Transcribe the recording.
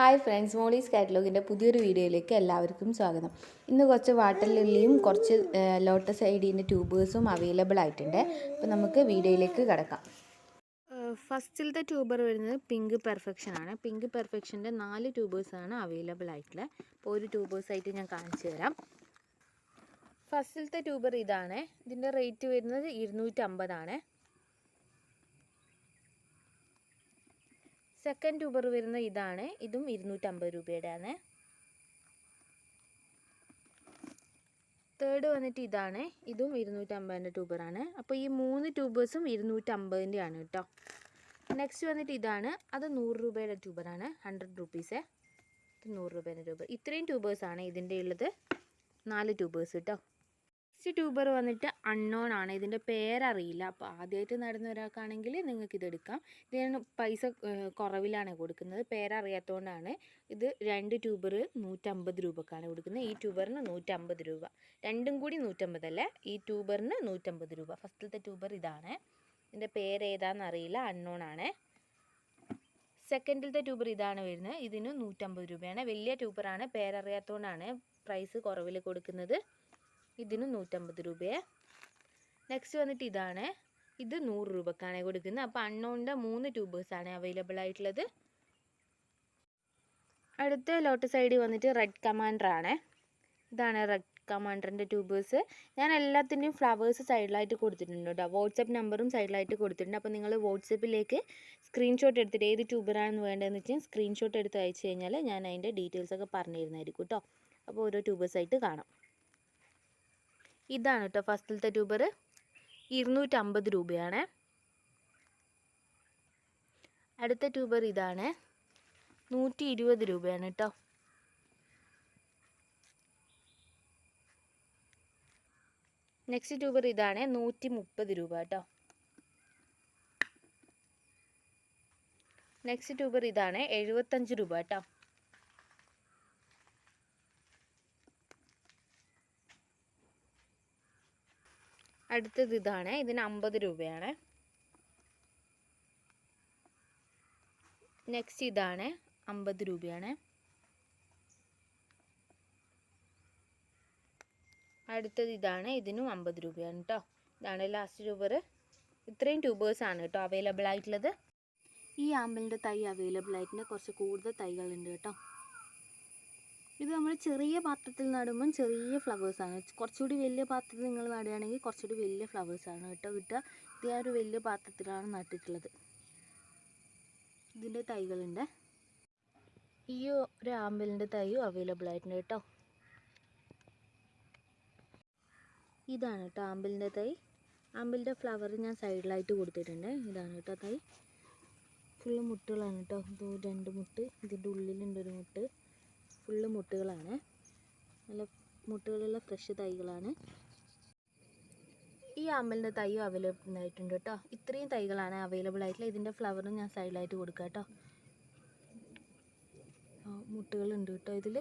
Hi friends, Molly's കാറ്റലോഗിൻ്റെ പുതിയൊരു വീഡിയോയിലേക്ക് എല്ലാവർക്കും സ്വാഗതം. ഇന്ന് കുറച്ച് വാട്ടർ ലില്ലിയും കുറച്ച് ലോട്ടസ് ഐഡീൻ്റെ ട്യൂബേഴ്സും അവൈലബിൾ ആയിട്ടുണ്ട്. അപ്പോൾ നമുക്ക് വീഡിയോയിലേക്ക് കിടക്കാം. ഫസ്റ്റിലത്തെ ട്യൂബർ വരുന്നത് പിങ്ക് പെർഫെക്ഷൻ ആണ്. പിങ്ക് പെർഫെക്ഷൻ്റെ 4 ട്യൂബേഴ്സാണ് അവൈലബിൾ ആയിട്ടുള്ളത്. അപ്പോൾ ഒരു ട്യൂബേഴ്സായിട്ട് ഞാൻ കാണിച്ചു തരാം. ഫസ്റ്റിലത്തെ ട്യൂബർ ഇതാണ്. ഇതിൻ്റെ റേറ്റ് വരുന്നത് 250 ആണ്. സെക്കൻഡ് ട്യൂബർ വരുന്ന ഇതാണ്. ഇതും 250 രൂപയുടെയാണ്. തേർഡ് വന്നിട്ട് ഇതാണ്. ഇതും 250 ട്യൂബറാണ്. അപ്പോൾ ഈ 3 ട്യൂബേഴ്സും 250 ആണ് കേട്ടോ. നെക്സ്റ്റ് വന്നിട്ട് ഇതാണ്. അത് 100 രൂപയുടെ ട്യൂബറാണ്. 100 റുപ്പീസ്. ഇത് 100 രൂപയുടെ ട്യൂബർ. ഇത്രയും ട്യൂബേഴ്സാണ് ഇതിൻ്റെ ഉള്ളത്. 4 ട്യൂബേഴ്സ് കേട്ടോ. നെക്സ്റ്റ് ട്യൂബർ വന്നിട്ട് അൺനോൺ ആണ്. ഇതിൻ്റെ പേരറിയില്ല. അപ്പോൾ ആദ്യമായിട്ട് നടുന്ന ഒരാൾക്കാണെങ്കിൽ നിങ്ങൾക്ക് ഇതെടുക്കാം. ഇതിന് പൈസ കുറവിലാണ് കൊടുക്കുന്നത്. പേരറിയാത്തതുകൊണ്ടാണ്. ഇത് 2 ട്യൂബർ 150 രൂപക്കാണ് കൊടുക്കുന്നത്. ഈ ട്യൂബറിന് 150 രൂപ. രണ്ടും കൂടി 150 അല്ലേ. ഈ ട്യൂബറിന് 150 രൂപ. ഫസ്റ്റിലത്തെ ട്യൂബർ ഇതാണ്. ഇതിൻ്റെ പേര് ഏതാണെന്ന് അറിയില്ല. അൺനോൺ ആണ്. സെക്കൻഡിലത്തെ ട്യൂബർ ഇതാണ് വരുന്നത്. ഇതിന് 150 രൂപയാണ്. വലിയ ട്യൂബറാണ്. പേരറിയാത്തതുകൊണ്ടാണ് പ്രൈസ് കുറവിൽ കൊടുക്കുന്നത്. ഇതിന് 150 രൂപയെ. നെക്സ്റ്റ് വന്നിട്ട് ഇതാണ്. ഇത് 100 രൂപക്കാണ് കൊടുക്കുന്നത്. അപ്പോൾ അൺനോണിൻ്റെ 3 ട്യൂബേഴ്സാണ് അവൈലബിൾ ആയിട്ടുള്ളത്. അടുത്ത ലോട്ടസ് ഐഡി വന്നിട്ട് റെഡ് കമാൻഡർ ആണ്. ഇതാണ് റെഡ് കമാൻഡറിൻ്റെ ട്യൂബേഴ്സ്. ഞാൻ എല്ലാത്തിൻ്റെയും ഫ്ലവേഴ്സ് സൈഡിലായിട്ട് കൊടുത്തിട്ടുണ്ട് കേട്ടോ. വാട്സപ്പ് നമ്പറും സൈഡിലായിട്ട് കൊടുത്തിട്ടുണ്ട്. അപ്പോൾ നിങ്ങൾ വാട്സപ്പിലേക്ക് സ്ക്രീൻഷോട്ട് എടുത്തിട്ട് ഏത് ട്യൂബറാണെന്ന് വേണ്ടതെന്ന് വെച്ചാൽ സ്ക്രീൻഷോട്ട് എടുത്ത് അയച്ചു കഴിഞ്ഞാൽ ഞാൻ അതിൻ്റെ ഡീറ്റെയിൽസൊക്കെ പറഞ്ഞു തരുന്നതായിരിക്കും കേട്ടോ. അപ്പോൾ ഓരോ ട്യൂബേഴ്സായിട്ട് കാണാം. ഇതാണ് കേട്ടോ ഫസ്റ്റിലത്തെ ട്യൂബർ. 250 രൂപയാണ്. അടുത്ത ട്യൂബർ ഇതാണ്. 120 രൂപയാണ് കേട്ടോ. നെക്സ്റ്റ് ട്യൂബർ ഇതാണ്. 130 രൂപ കേട്ടോ. നെക്സ്റ്റ് ട്യൂബർ ഇതാണ്. 75 രൂപ കേട്ടോ. അടുത്തത് ഇതാണ്. ഇതിന് 50 രൂപയാണ്. നെക്സ്റ്റ് ഇതാണ്. 50 രൂപയാണ്. അടുത്തത് ഇതാണ്. ഇതിനും 50 രൂപയാണ് കേട്ടോ. ഇതാണ് ലാസ്റ്റ് ട്യൂബർ. ഇത്രയും ട്യൂബേഴ്സാണ് കേട്ടോ അവൈലബിൾ ആയിട്ടുള്ളത്. ഈ ആമ്പലിൻ്റെ തൈ അവൈലബിൾ ആയിട്ടുണ്ട്. കുറച്ച് കൂടുതൽ തൈകളുണ്ട് കേട്ടോ. ഇത് നമ്മൾ ചെറിയ പാത്രത്തിൽ നടുമ്പം ചെറിയ ഫ്ലവേഴ്സാണ്. കുറച്ചുകൂടി വലിയ പാത്രത്തിൽ നിങ്ങൾ നടുകയാണെങ്കിൽ കുറച്ചുകൂടി വലിയ ഫ്ലവേഴ്സാണ് കേട്ടോ കിട്ടുക. ഇത് ആ ഒരു വലിയ പാത്രത്തിലാണ് നട്ടിട്ടുള്ളത്. ഇതിൻ്റെ തൈകളുണ്ട്. ഈ ഒരു ആമ്പലിൻ്റെ തൈയും അവൈലബിൾ ആയിട്ടുണ്ട് കേട്ടോ. ഇതാണ് കേട്ടോ ആമ്പലിൻ്റെ തൈ. ആമ്പലിൻ്റെ ഫ്ലവർ ഞാൻ സൈഡിലായിട്ട് കൊടുത്തിട്ടുണ്ട്. ഇതാണ് കേട്ടോ തൈ. ഫുള്ള് മുട്ടുകളാണ് കേട്ടോ. ഇത് 2 മുട്ട്. ഇതിൻ്റെ ഉള്ളിലുണ്ടൊരു മുട്ട്. ഫുള്ള് മുട്ടുകളാണ്. നല്ല മുട്ടുകളുള്ള ഫ്രഷ് തൈകളാണ്. ഈ ആമ്പലിൻ്റെ തൈ അവൈലബിൾ ആയിട്ടുണ്ട് കേട്ടോ. ഇത്രയും തൈകളാണ് അവൈലബിൾ ആയിട്ടുള്ള. ഇതിൻ്റെ ഫ്ലവറും ഞാൻ സൈഡിലായിട്ട് കൊടുക്കാം കേട്ടോ. മുട്ടുകളുണ്ട് കേട്ടോ ഇതിൽ.